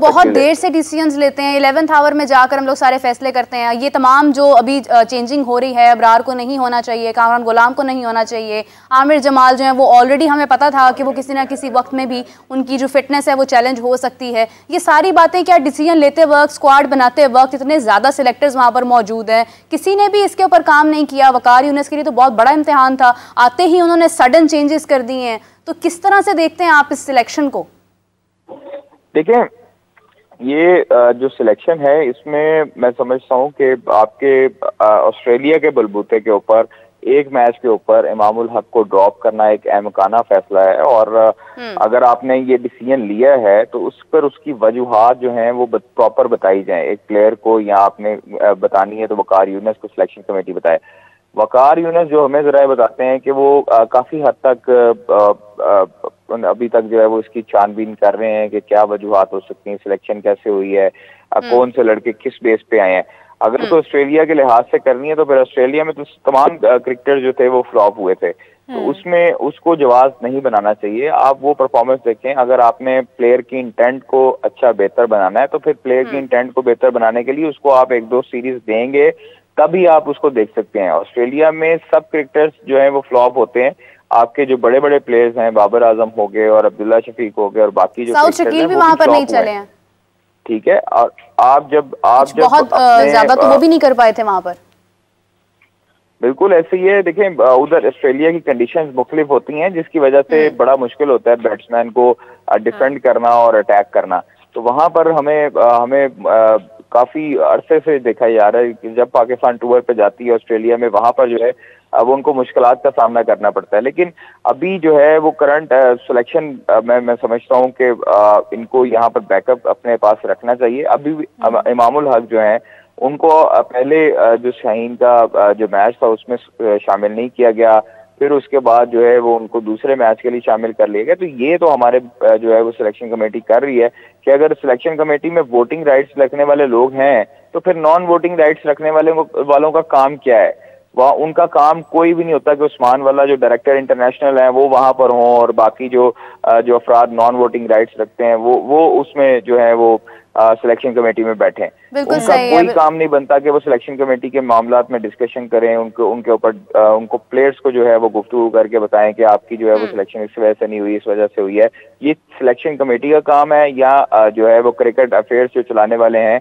बहुत देर से डिसीजंस लेते हैं, 11th आवर में जाकर हम लोग सारे फैसले करते हैं। ये तमाम जो अभी चेंजिंग हो रही है, अबरार को नहीं होना चाहिए, कामरान गुलाम को नहीं होना चाहिए, आमिर जमाल जो है वो ऑलरेडी हमें पता था कि वो किसी ना किसी वक्त में भी उनकी जो फिटनेस है वो चैलेंज हो सकती है। ये सारी बातें क्या डिसीजन लेते वक्त, स्क्वाड बनाते वक्त इतने ज़्यादा सिलेक्टर्स वहाँ पर मौजूद हैं, किसी ने भी इसके ऊपर काम नहीं किया। वकार यूनिस के लिए तो बहुत बड़ा इम्तिहान था, आते ही उन्होंने सडन चेंजेस कर दिए हैं। तो किस तरह से देखते हैं आप इस सिलेक्शन को? देखें, ये जो सिलेक्शन है इसमें मैं समझता हूँ कि आपके ऑस्ट्रेलिया के बलबूते के ऊपर एक मैच के ऊपर इमामुल हक को ड्रॉप करना एक अहमकाना फैसला है। और अगर आपने ये डिसीजन लिया है तो उस पर उसकी वजूहात जो हैं वो प्रॉपर बताई जाए। एक प्लेयर को या आपने बतानी है तो वकार यूनिस को सिलेक्शन कमेटी बताए। वकार यूनिस जो हमें जरा बताते हैं कि वो काफी हद तक अभी तक जो है वो इसकी छानबीन कर रहे हैं कि क्या वजूहात हो सकती हैं, सिलेक्शन कैसे हुई है, कौन से लड़के किस बेस पे आए हैं। अगर तो ऑस्ट्रेलिया के लिहाज से करनी है तो फिर ऑस्ट्रेलिया में तो तमाम क्रिकेटर जो थे वो फ्लॉप हुए थे, तो उसमें उसको जवाब नहीं बनाना चाहिए। आप वो परफॉर्मेंस देखें। अगर आपने प्लेयर की इंटेंट को अच्छा बेहतर बनाना है तो फिर प्लेयर की इंटेंट को बेहतर बनाने के लिए उसको आप एक दो सीरीज देंगे तभी आप उसको देख सकते हैं। ऑस्ट्रेलिया में सब क्रिकेटर्स जो हैं वो फ्लॉप होते हैं। आपके जो बड़े बड़े प्लेयर्स हैं, बाबर आजम हो गए और अब्दुल्ला शफीक हो गए और बाकी जो साउथ शकील भी वहां पर नहीं चले हैं, ठीक है। और आप जब बहुत ज्यादा तो वो भी नहीं कर पाए थे वहां पर। बिल्कुल ऐसे ही है। देखें, उधर ऑस्ट्रेलिया की कंडीशंस मुख्तलिफ होती हैं जिसकी वजह से बड़ा मुश्किल होता है बैट्समैन को डिफेंड करना और अटैक करना। तो वहां पर हमें काफी अरसे से देखा जा रहा है कि जब पाकिस्तान टूर पे जाती है ऑस्ट्रेलिया में, वहां पर जो है अब उनको मुश्किलात का सामना करना पड़ता है। लेकिन अभी जो है वो करंट सिलेक्शन मैं समझता हूँ कि इनको यहाँ पर बैकअप अपने पास रखना चाहिए। अभी इमामुल हक जो है उनको पहले जो शाहीन का जो मैच था उसमें शामिल नहीं किया गया, फिर उसके बाद जो है वो उनको दूसरे मैच के लिए शामिल कर लिया गया। तो ये तो हमारे जो है वो सिलेक्शन कमेटी कर रही है कि अगर सिलेक्शन कमेटी में वोटिंग राइट्स रखने वाले लोग हैं तो फिर नॉन वोटिंग राइट्स रखने वालों का काम क्या है? वह उनका काम कोई भी नहीं होता कि उस्मान वाला जो डायरेक्टर इंटरनेशनल है वो वहां पर हों और बाकी जो अफराद नॉन वोटिंग राइट्स रखते हैं वो उसमें जो है वो सिलेक्शन कमेटी में बैठे। उनका कोई काम नहीं बनता कि वो सिलेक्शन कमेटी के मामलात में डिस्कशन करें, उनके ऊपर उनको प्लेयर्स को जो है वो गुफ्तगू करके बताएं कि आपकी जो है वो सिलेक्शन इस वजह से नहीं हुई, इस वजह से हुई है। ये सिलेक्शन कमेटी का काम है या जो है वो क्रिकेट अफेयर्स जो चलाने वाले हैं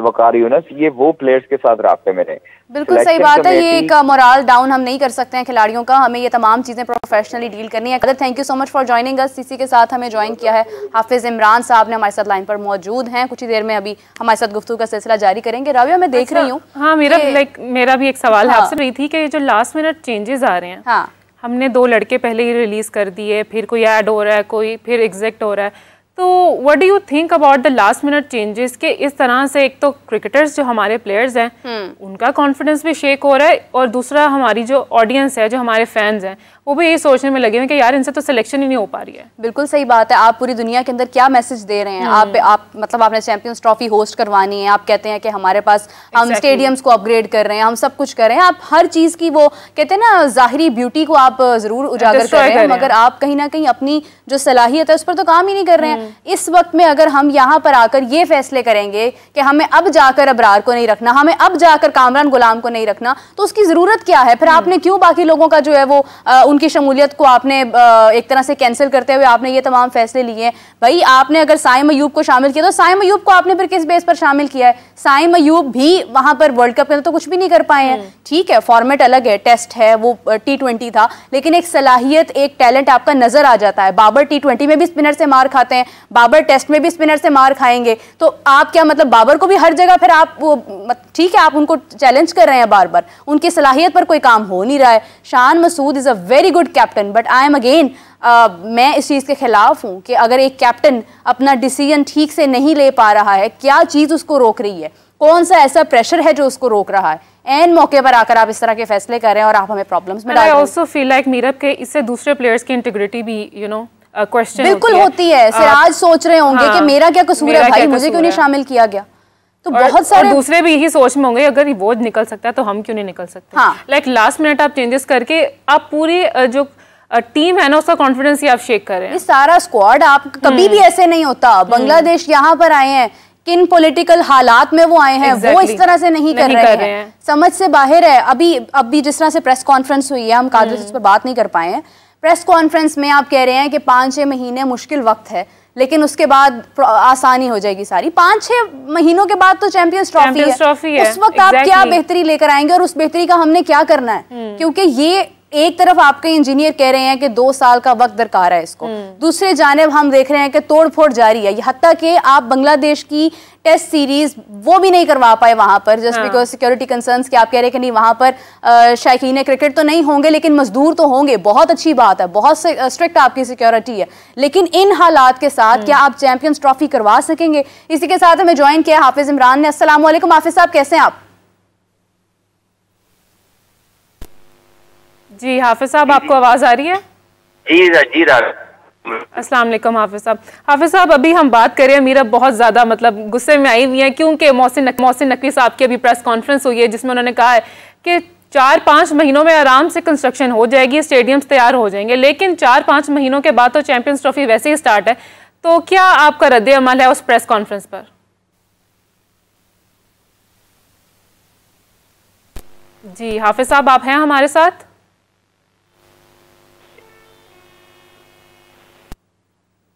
वकार यूनिस, ये वो प्लेयर्स के साथ रास्ते में रहे। बिल्कुल सही बात है। ये एक मोरल डाउन हम नहीं कर सकते हैं खिलाड़ियों का, हमें ये तमाम चीजें प्रोफेशनली डील करनी है। Thank you so much for joining us. CC के साथ हमें ज्वाइन किया है हाफिज इमरान साहब ने, हमारे साथ लाइन पर मौजूद हैं। कुछ ही देर में अभी हमारे साथ गुफ्तगू का सिलसिला जारी करेंगे। राविया, मैं देख रही हूँ, हाँ मेरा भी एक सवाल है आपसे रही थी कि जो लास्ट मिनट चेंजेस आ रहे हैं, हमने 2 लड़के पहले ही रिलीज कर दिए, फिर कोई ऐड हो रहा है, कोई फिर एग्जिट हो रहा है, तो what do you think about the last minute changes के इस तरह से एक तो क्रिकेटर्स जो हमारे प्लेयर्स हैं उनका कॉन्फिडेंस भी शेक हो रहा है और दूसरा हमारी जो ऑडियंस है, जो हमारे फैंस हैं, वो भी यही सोचने में लगे हैं कि यार इनसे तो सिलेक्शन ही नहीं हो पा रही है। बिल्कुल सही बात है। आप पूरी दुनिया के अंदर क्या मैसेज दे रहे हैं? आप मतलब आपने चैंपियंस ट्रॉफी होस्ट करवानी है, आप कहते हैं कि हमारे पास हम स्टेडियम्स को अपग्रेड कर रहे हैं, हम सब कुछ कर रहे हैं, आप हर चीज की वो कहते हैं ना जाहिरी ब्यूटी को आप जरूर उजागर कर रहे हैं, मगर आप कहीं ना कहीं अपनी जो सलाहियत है उस पर तो काम ही नहीं कर रहे हैं। इस वक्त में अगर हम यहाँ पर आकर ये फैसले करेंगे कि हमें अब जाकर अबरार को नहीं रखना, हमें अब जाकर कामरान गुलाम को नहीं रखना, तो उसकी जरूरत क्या है? फिर आपने क्यों बाकी लोगों का जो है वो उनकी शमूलियत को आपने एक तरह से कैंसिल करते हुए आपने ये तमाम फैसले लिए? भाई, आपने अगर साइम अयूब को शामिल किया तो साइम अयूब को आपने फिर किस बेस पर शामिल किया है? साइम अयूब भी वहां पर वर्ल्ड कप के अंदर तो कुछ भी नहीं कर पाए हैं। ठीक है, फॉर्मेट अलग है, टेस्ट है, वो T20 था, लेकिन एक सलाहियत, एक टैलेंट आपका नजर आ जाता है। बाबर T20 में भी स्पिनर से मार खाते हैं, बाबर टेस्ट में भी स्पिनर से मार खाएंगे, तो आप क्या मतलब बाबर को भी हर जगह फिर आप ठीक है आप उनको चैलेंज कर रहे हैं बार बार, उनकी सलाहियत पर कोई काम हो नहीं रहा है। Shan Masood is a very good captain, but I am again मैं इस चीज़ के खिलाफ हूँ कि अगर एक कैप्टन अपना डिसीजन ठीक से नहीं ले पा रहा है, क्या चीज़ उसको रोक रही है? कौन सा ऐसा प्रेशर है जो उसको रोक रहा है? एन मौके पर आकर आप इस तरह के फैसले कर रहे हैं और आप हमें प्रॉब्लम्स में डाल रहे हैं। I also feel like Meerab के इससे दूसरे प्लेयर्स की इंटीग्रिटी भी क्वेश्चन बिल्कुल होती है। सिराज सोच रहे होंगे कि मेरा क्या कसूर है भाई, मुझे क्यों नहीं शामिल किया गया? तो बहुत सारे दूसरे भी यही सोच में होंगे, अगर वो निकल सकता है तो हम क्यों नहीं निकल सकते? लाइक लास्ट मिनट आप चेंजेस करके आप पूरी जो टीम है ना उसका कॉन्फिडेंस ही आप शेक कर रहे हैं। सारा स्क्वाड आप कभी भी ऐसे नहीं होता। बांग्लादेश यहाँ पर आए हैं, किन पॉलिटिकल हालात में वो आए हैं, वो इस तरह से नहीं कर रहे हैं, समझ से बाहर है। अभी जिस तरह से प्रेस कॉन्फ्रेंस हुई है, हम कादिर इस पर बात नहीं कर पाए हैं। प्रेस कॉन्फ्रेंस में आप कह रहे हैं कि 5-6 महीने मुश्किल वक्त है, लेकिन उसके बाद आसानी हो जाएगी सारी। 5-6 महीनों के बाद तो चैंपियंस ट्रॉफी है। उस वक्त आप क्या बेहतरी लेकर आएंगे और उस बेहतरी का हमने क्या करना है? क्योंकि ये एक तरफ आपके इंजीनियर कह रहे हैं कि 2 साल का वक्त दरकार है इसको, दूसरे जानिब हम देख रहे हैं कि तोड़फोड़ जारी है। हत्ता कि आप बांग्लादेश की टेस्ट सीरीज वो भी नहीं करवा पाए वहां पर, जस्ट बिकॉज सिक्योरिटी कंसर्न्स कि आप कह रहे हैं कि नहीं वहां पर शायकीन क्रिकेट तो नहीं होंगे लेकिन मजदूर तो होंगे। बहुत अच्छी बात है, बहुत स्ट्रिक्ट आपकी सिक्योरिटी है, लेकिन इन हालात के साथ क्या आप चैंपियंस ट्रॉफी करवा सकेंगे? इसी के साथ हमें ज्वाइन किया हाफिज इमरान ने। अस्सलाम वालेकुम हाफिज साहब, कैसे हैं आप? जी हाफिज साहब, आपको आवाज आ रही है? जी जी। अस्सलाम वालेकुम हाफिज साहब। हाफिज साहब, अभी हम बात करें, मीरा बहुत ज्यादा मतलब गुस्से में आई हुई है क्योंकि मोहसिन नकवी साहब की अभी प्रेस कॉन्फ्रेंस हुई है जिसमें उन्होंने कहा है कि 4-5 महीनों में आराम से कंस्ट्रक्शन हो जाएगी, स्टेडियम्स तैयार हो जाएंगे, लेकिन 4-5 महीनों के बाद तो चैंपियंस ट्रॉफी वैसे ही स्टार्ट है। तो क्या आपका रद्द अमल है उस प्रेस कॉन्फ्रेंस पर? जी हाफिज साहब, आप हैं हमारे साथ?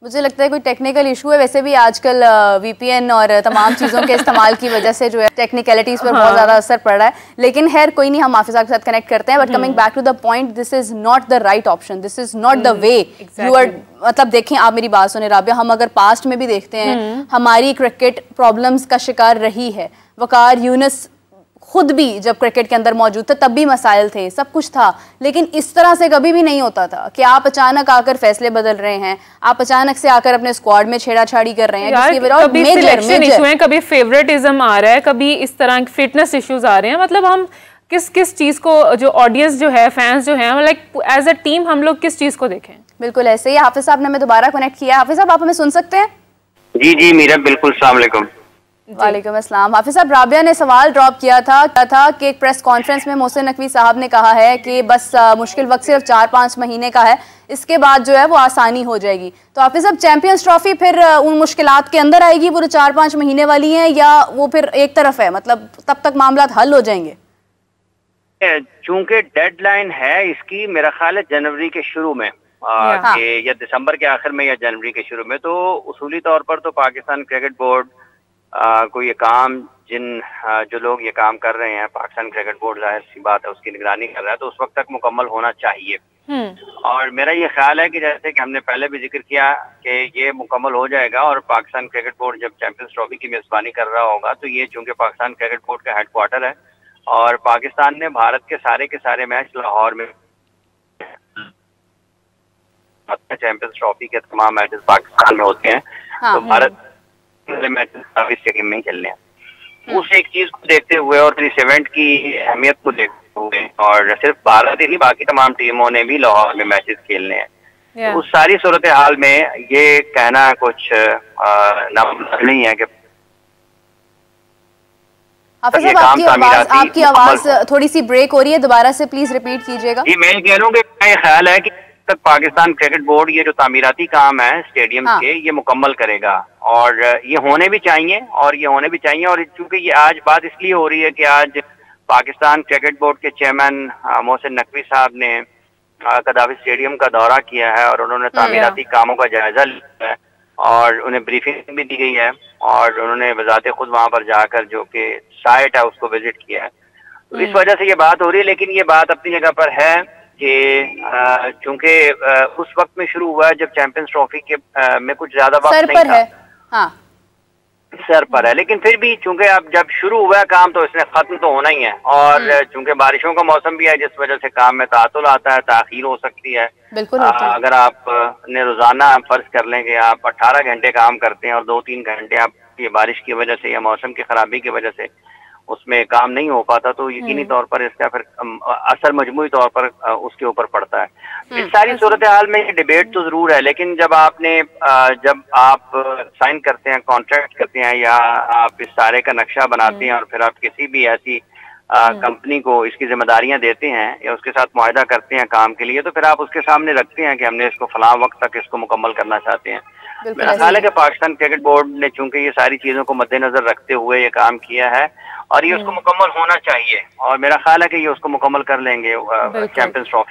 मुझे लगता है कोई टेक्निकल इशू है। वैसे भी आजकल वीपीएन और तमाम चीज़ों के इस्तेमाल की वजह से जो है टेक्निकलिटीज़ पर बहुत ज़्यादा असर पड़ रहा है, लेकिन खैर कोई नहीं, हम हाफिज साहब के साथ कनेक्ट करते हैं। But coming back to the point, this is not the right option, this is not the way you are. मतलब देखें, आप मेरी बात सुने राबिया, हम अगर पास्ट में भी देखते हैं हमारी क्रिकेट प्रॉब्लम्स का शिकार रही है। वकार यूनुस खुद भी जब क्रिकेट के अंदर मौजूद थे तब भी मसाइल थे, सब कुछ था, लेकिन इस तरह से कभी भी नहीं होता था कि आप अचानक आकर फैसले बदल रहे हैं, आप अचानक से आकर अपने स्क्वाड में छेड़ाछाड़ी कर रहे हैं। कभी सिलेक्शन इशू है, कभी फेवरेटिज्म आ रहा है, कभी इस तरह के फिटनेस इश्यूज आ रहे हैं। मतलब हम किस चीज को, जो ऑडियंस जो है, फैंस जो है, लाइक एज अ टीम हम लोग किस चीज को देखें? बिल्कुल ऐसे ही। हाफिज साहब ने हमें दोबारा कनेक्ट किया। हाफिज साहब, आप हमें सुन सकते हैं? जी जी मीरा, बिल्कुल। अस्सलाम वालेकुम। वालेकुम अस्सलाम। हाफिज साहब, राबिया ने सवाल ड्रॉप किया था कि एक प्रेस कॉन्फ्रेंस में मोहसिन नकवी साहब ने कहा है कि बस मुश्किल वक्त सिर्फ 4-5 महीने का है, इसके बाद जो है वो आसानी हो जाएगी। तो हाफिज साहब, चैंपियंस ट्रॉफी फिर उन मुश्किलात के अंदर आएगी, पूरे 4-5 महीने वाली हैं, या वो फिर एक तरफ है, मतलब तब तक मामला हल हो जाएंगे? चूंकि डेडलाइन है इसकी, मेरा ख्याल है जनवरी के शुरू में या दिसंबर के आखिर में या जनवरी के शुरू में, तो उसूली तौर पर तो पाकिस्तान क्रिकेट बोर्ड को ये काम, जो लोग ये काम कर रहे हैं, पाकिस्तान क्रिकेट बोर्ड जाहिर सी बात है उसकी निगरानी कर रहा है, तो उस वक्त तक मुकम्मल होना चाहिए। और मेरा ये ख्याल है कि जैसे कि हमने पहले भी जिक्र किया कि ये मुकम्मल हो जाएगा, और पाकिस्तान क्रिकेट बोर्ड जब चैंपियंस ट्रॉफी की मेजबानी कर रहा होगा, तो ये चूंकि पाकिस्तान क्रिकेट बोर्ड का हेडक्वार्टर है और पाकिस्तान ने भारत के सारे मैच लाहौर में, चैंपियंस ट्रॉफी के तमाम मैचेस पाकिस्तान में होते हैं, तो भारत मैचेस काफी स्टेडियम में ही चलने हैं। उस एक चीज को देखते हुए और इस इवेंट की अहमियत को देखते हुए, और सिर्फ भारत ही नहीं, बाकी तमाम टीमों ने भी लाहौर में मैचेस खेलने हैं। तो उस सारी सूरत हाल में ये कहना कुछ नामुमकिन नहीं है कि आपकी आवाज थोड़ी सी ब्रेक हो रही है, दोबारा से प्लीज रिपीट कीजिएगा। जी, मैं कह रहा हूँ कि मेरा ख्याल है कि तक पाकिस्तान क्रिकेट बोर्ड ये जो तामीराती काम है स्टेडियम के, ये मुकम्मल करेगा, और ये होने भी चाहिए, और चूंकि ये आज बात इसलिए हो रही है कि आज पाकिस्तान क्रिकेट बोर्ड के चेयरमैन मोहसिन नकवी साहब ने कदाफी स्टेडियम का दौरा किया है और उन्होंने तामीराती कामों का जायजा लिया है, और उन्हें ब्रीफिंग भी दी गई है, और उन्होंने बजाते खुद वहां पर जाकर जो कि साइट है उसको विजिट किया है। तो इस वजह से ये बात हो रही है, लेकिन ये बात अपनी जगह पर है कि चूंकि उस वक्त में शुरू हुआ है जब चैंपियंस ट्रॉफी के में कुछ ज्यादा वक्त नहीं था, सर पर है, लेकिन फिर भी चूंकि अब जब शुरू हुआ है काम तो इसने खत्म तो होना ही है, और चूंकि बारिशों का मौसम भी है जिस वजह से काम में तातुल आता है, ताखीर हो सकती है। अगर आप ने रोजाना फर्ज कर लें कि आप 18 घंटे काम करते हैं और 2-3 घंटे आप ये बारिश की वजह से या मौसम की खराबी की वजह से उसमें काम नहीं हो पाता, तो यकीनी तौर पर इसका फिर असर मजमूई तौर पर उसके ऊपर पड़ता है। इस सारी सूरत हाल में ये डिबेट तो जरूर है, लेकिन जब आप साइन करते हैं, कॉन्ट्रैक्ट करते हैं, या आप इस सारे का नक्शा बनाते हैं और फिर आप किसी भी ऐसी कंपनी को इसकी जिम्मेदारियां देते हैं या उसके साथ मुआहदा करते हैं काम के लिए, तो फिर आप उसके सामने रखते हैं कि हमने इसको फलां वक्त तक इसको मुकम्मल करना चाहते हैं। मेरा ख्याल है कि पाकिस्तान क्रिकेट बोर्ड ने चूंकि ये सारी चीजों को मद्देनजर रखते हुए ये काम किया है और ये उसको मुकम्मल होना चाहिए, और मेरा ख्याल है कि ये उसको मुकम्मल कर लेंगे चैंपियंस ट्रॉफी।